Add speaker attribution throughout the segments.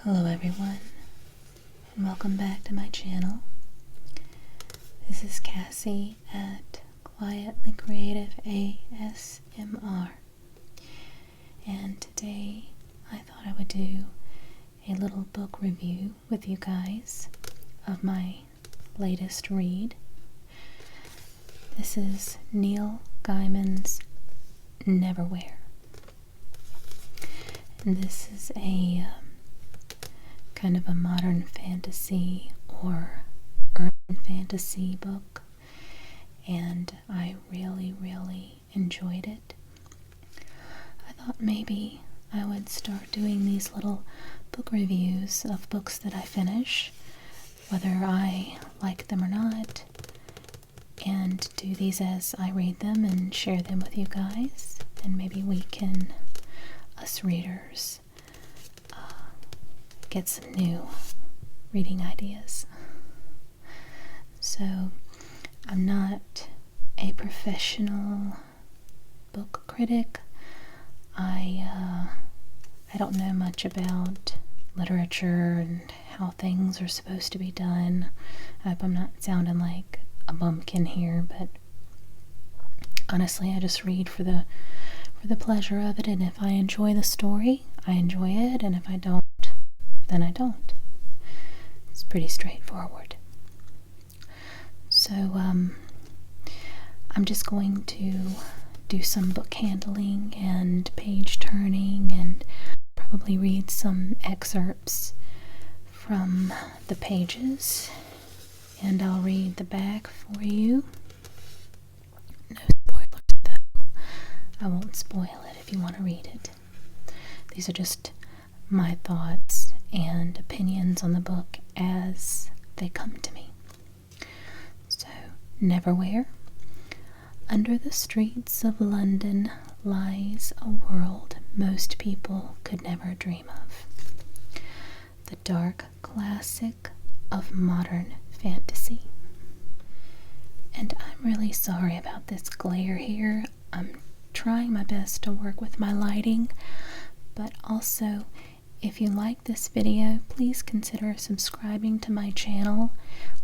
Speaker 1: Hello everyone, and welcome back to my channel. This is Cassie at Quietly Creative ASMR, and today I thought I would do a little book review with you guys of my latest read. This is Neil Gaiman's Neverwhere, and this is a kind of a modern fantasy or urban fantasy book, and I really enjoyed it. I thought maybe I would start doing these little book reviews of books that I finish, whether I like them or not, and do these as I read them and share them with you guys, and maybe we can, us readers, get some new reading ideas. So, I'm not a professional book critic. I don't know much about literature and how things are supposed to be done. I hope I'm not sounding like a bumpkin here, but honestly, I just read for the pleasure of it, and if I enjoy the story, I enjoy it, and if I don't, then I don't. It's pretty straightforward. So, I'm just going to do some book handling and page turning and probably read some excerpts from the pages, and I'll read the back for you. No spoilers though. I won't spoil it if you want to read it. These are just my thoughts and opinions on the book as they come to me. So, Neverwhere. Under the streets of London lies a world most people could never dream of. The dark classic of modern fantasy. And I'm really sorry about this glare here. I'm trying my best to work with my lighting, but also, if you like this video, please consider subscribing to my channel.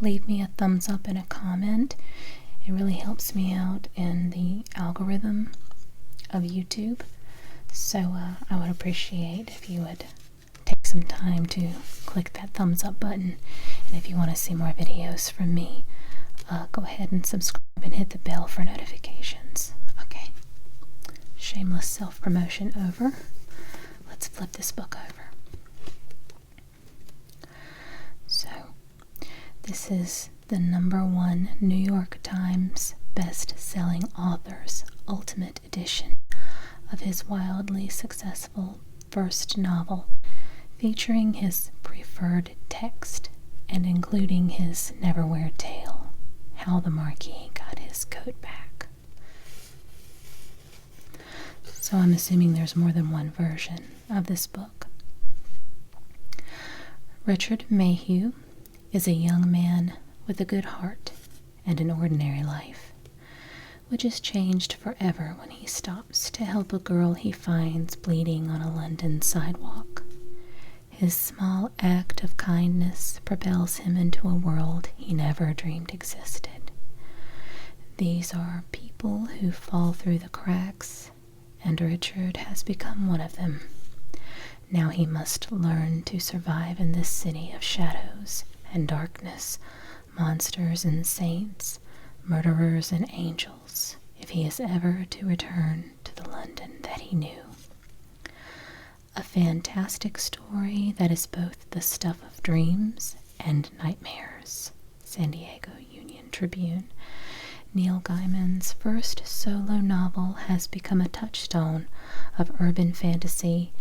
Speaker 1: Leave me a thumbs up and a comment. It really helps me out in the algorithm of YouTube. So I would appreciate if you would take some time to click that thumbs up button. And if you want to see more videos from me, go ahead and subscribe and hit the bell for notifications. Okay. Shameless self-promotion over. Let's flip this book over. So, this is the #1 New York Times best-selling author's ultimate edition of his wildly successful first novel, featuring his preferred text and including his Neverwhere tale, How the Marquis Got His Coat Back. So I'm assuming there's more than one version of this book. Richard Mayhew is a young man with a good heart and an ordinary life, which is changed forever when he stops to help a girl he finds bleeding on a London sidewalk. His small act of kindness propels him into a world he never dreamed existed. These are people who fall through the cracks, and Richard has become one of them. Now he must learn to survive in this city of shadows and darkness, monsters and saints, murderers and angels, if he is ever to return to the London that he knew. A fantastic story that is both the stuff of dreams and nightmares. San Diego Union Tribune. Neil Gaiman's first solo novel has become a touchstone of urban fantasy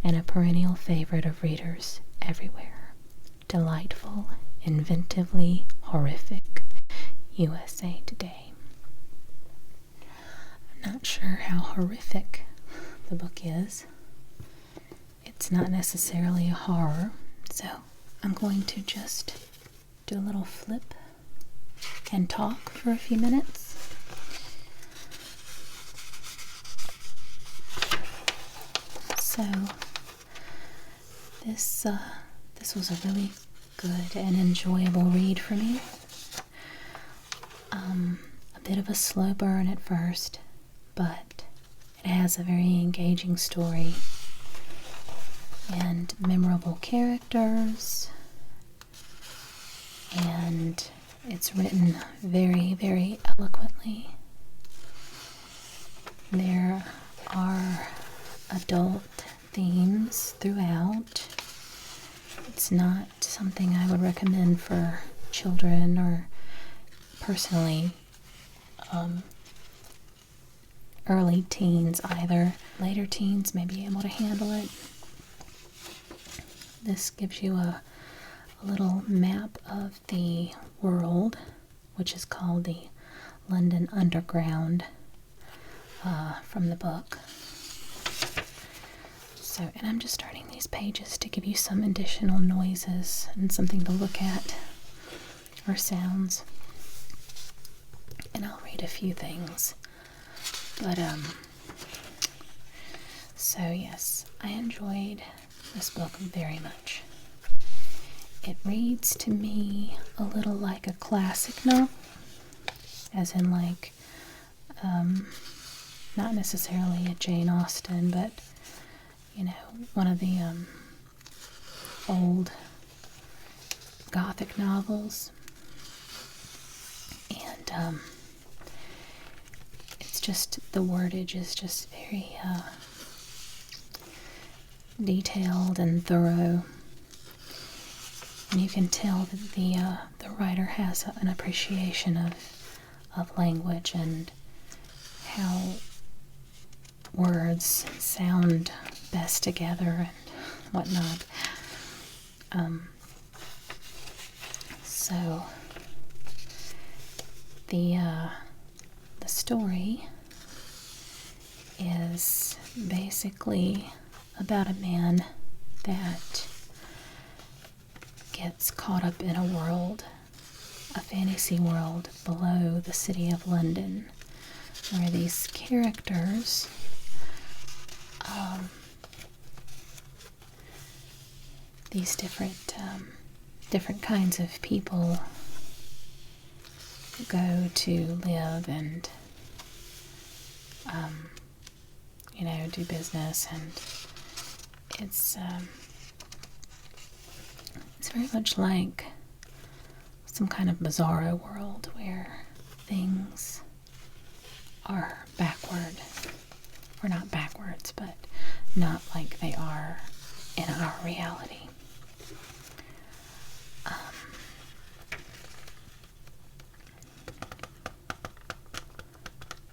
Speaker 1: and a perennial favorite of readers everywhere. Delightful, inventively horrific. USA Today. I'm not sure how horrific the book is. It's not necessarily a horror, so I'm going to just do a little flip and talk for a few minutes. So, this this was a really good and enjoyable read for me. A bit of a slow burn at first, but it has a very engaging story and memorable characters, and it's written very, very eloquently. There are adult themes throughout. It's not something I would recommend for children or personally early teens either. Later teens may be able to handle it. This gives you a little map of the world, which is called the London Underground, from the book. So, and I'm just turning these pages to give you some additional noises and something to look at, or sounds. And I'll read a few things. But, so yes, I enjoyed this book very much. It reads to me a little like a classic novel, as in like, not necessarily a Jane Austen, but, you know, one of the old Gothic novels. And it's just, the wordage is just very detailed and thorough. And you can tell that the writer has an appreciation of language and how words sound best together and whatnot. So the story is basically about a man that gets caught up in a world, a fantasy world below the city of London, where these characters these different kinds of people go to live and do business, and it's very much like some kind of bizarro world where things are backward, or not backwards, but not like they are in our reality.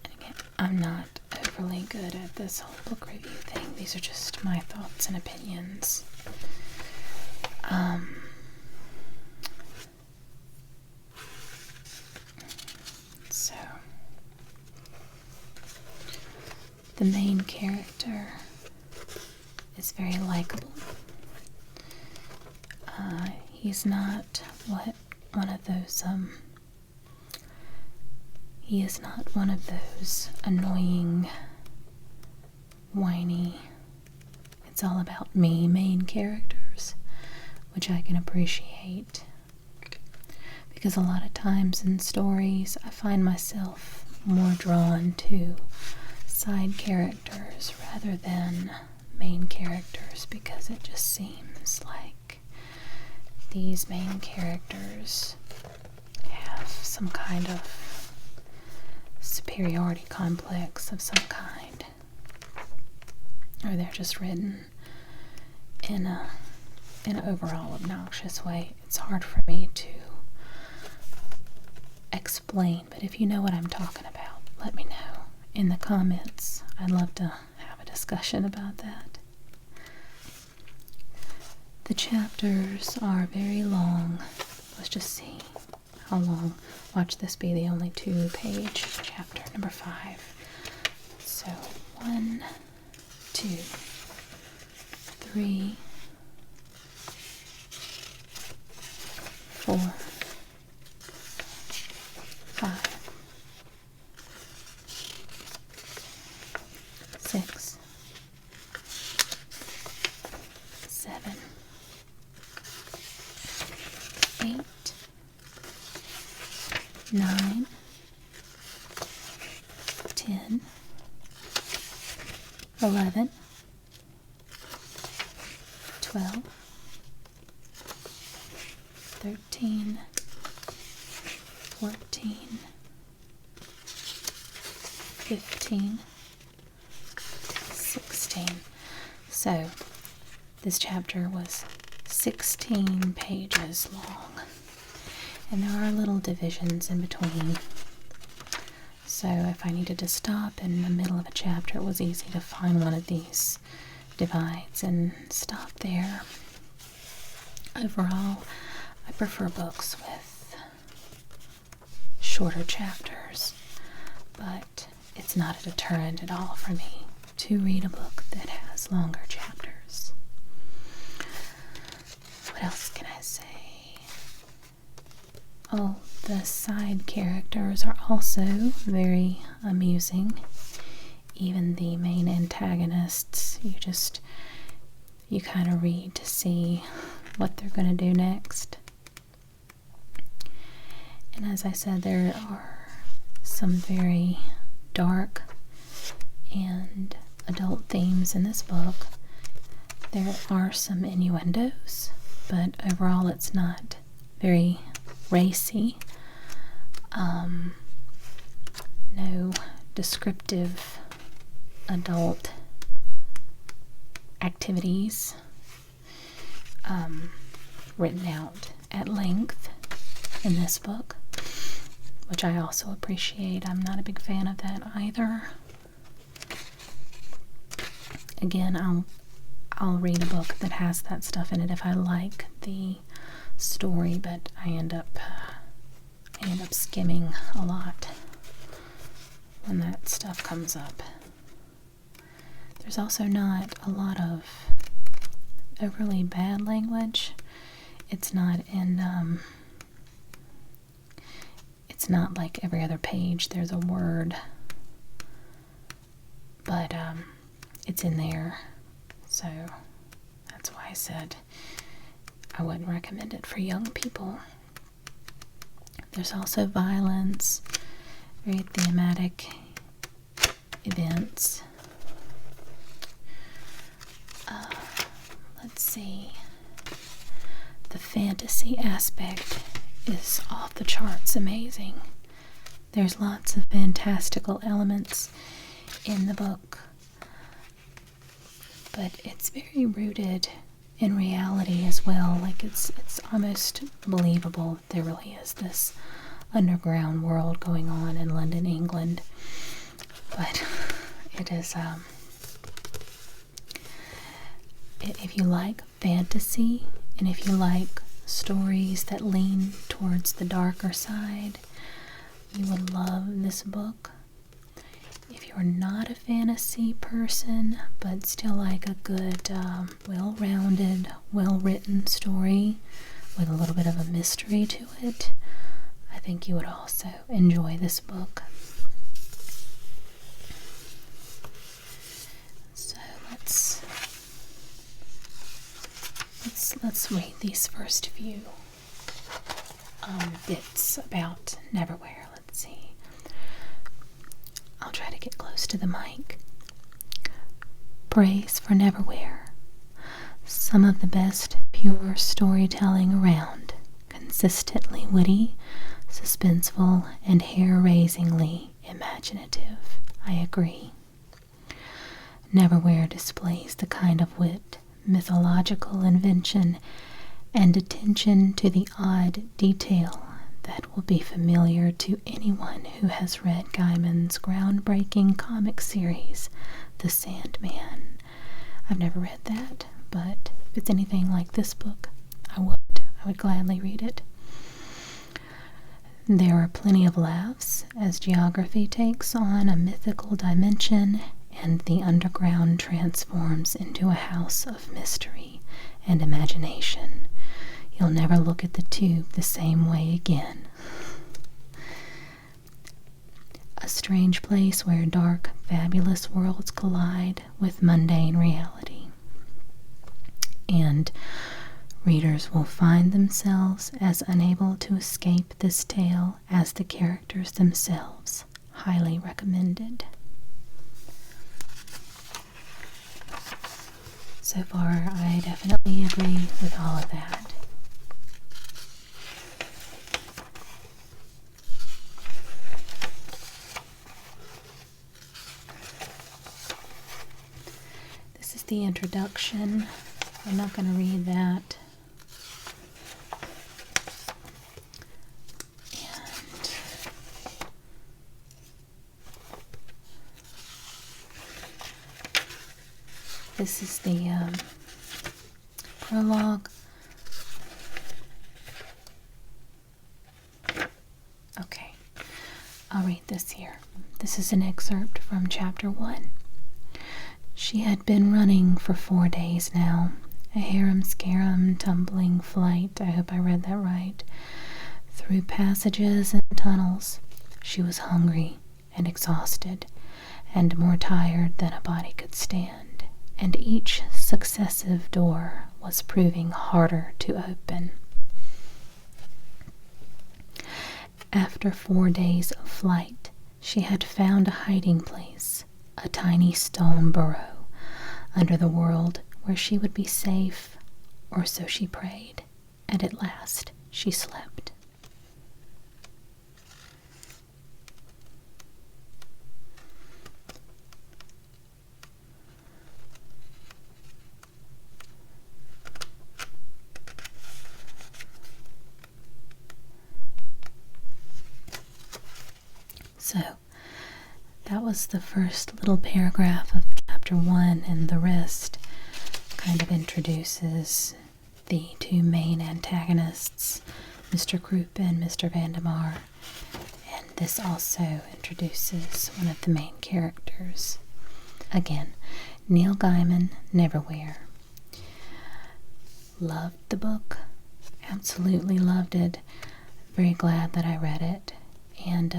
Speaker 1: And again, I'm not overly good at this whole book review thing. These are just my thoughts and opinions. So, the main character is very likable. He's not one of those he is not one of those annoying, whiny, it's all about me main characters, which I can appreciate. Because a lot of times in stories, I find myself more drawn to side characters rather than main characters, because it just seems like these main characters have some kind of superiority complex of some kind, or they're just written in an overall obnoxious way. It's hard for me to explain, but if you know what I'm talking about, let me know in the comments. I'd love to have a discussion about that. The chapters are very long. Let's just see how long. Watch this be the only 2-page chapter, number 5. So 1, 2, 3, 4, 5, 6, 7, 8, 9, 10, 11, 12, 13, 14, 15, 16. So this chapter was 16 pages long, and there are little divisions in between. So if I needed to stop in the middle of a chapter, it was easy to find one of these divides and stop there. Overall, I prefer books with shorter chapters, but it's not a deterrent at all for me to read a book that has longer chapters. What else can I say? Oh, the side characters are also very amusing. Even the main antagonists, you kind of read to see what they're going to do next. And as I said, there are some very dark and adult themes in this book. There are some innuendos, but overall it's not very racy. No descriptive adult activities written out at length in this book, which I also appreciate. I'm not a big fan of that either. Again, I'll read a book that has that stuff in it if I like the story, but I end up skimming a lot when that stuff comes up. There's also not a lot of overly bad language. It's not like every other page there's a word, but it's in there, so that's why I said I wouldn't recommend it for young people. There's also violence, very thematic events. Let's see. The fantasy aspect is off the charts amazing. There's lots of fantastical elements in the book, but it's very rooted in reality as well. Like it's almost believable there really is this underground world going on in London, England. But it is if you like fantasy and if you like stories that lean towards the darker side, you would love this book. If you're not a fantasy person but still like a good, well-rounded, well-written story with a little bit of a mystery to it, I think you would also enjoy this book. So let's read these first few bits about Neverwhere. Let's see. I'll try to get close to the mic. Praise for Neverwhere. Some of the best pure storytelling around. Consistently witty, suspenseful, and hair-raisingly imaginative. I agree. Neverwhere displays the kind of wit, mythological invention, and attention to the odd detail that will be familiar to anyone who has read Gaiman's groundbreaking comic series, The Sandman. I've never read that, but if it's anything like this book, I would gladly read it. There are plenty of laughs as geography takes on a mythical dimension and the underground transforms into a house of mystery and imagination. You'll never look at the tube the same way again. A strange place where dark, fabulous worlds collide with mundane reality. And Readers will find themselves as unable to escape this tale as the characters themselves. Highly recommended. So far, I definitely agree with all of that. This is the introduction. I'm not going to read that. This is the prologue. Okay, I'll read this here. This is an excerpt from chapter 1. She had been running for 4 days now, a harum-scarum tumbling flight, I hope I read that right, through passages and tunnels. She was hungry and exhausted, and more tired than a body could stand, and each successive door was proving harder to open. After 4 days of flight, she had found a hiding place, a tiny stone burrow under the world where she would be safe, or so she prayed, and at last she slept. So, that was the first little paragraph of chapter 1, and the rest kind of introduces the two main antagonists, Mr. Croup and Mr. Vandemar, and this also introduces one of the main characters. Again, Neil Gaiman, Neverwhere. Loved the book, absolutely loved it. Very glad that I read it, and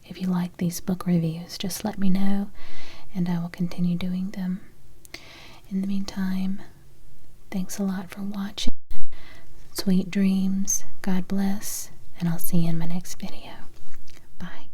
Speaker 1: if you like these book reviews, just let me know, and I will continue doing them. In the meantime, thanks a lot for watching. Sweet dreams, God bless, and I'll see you in my next video. Bye.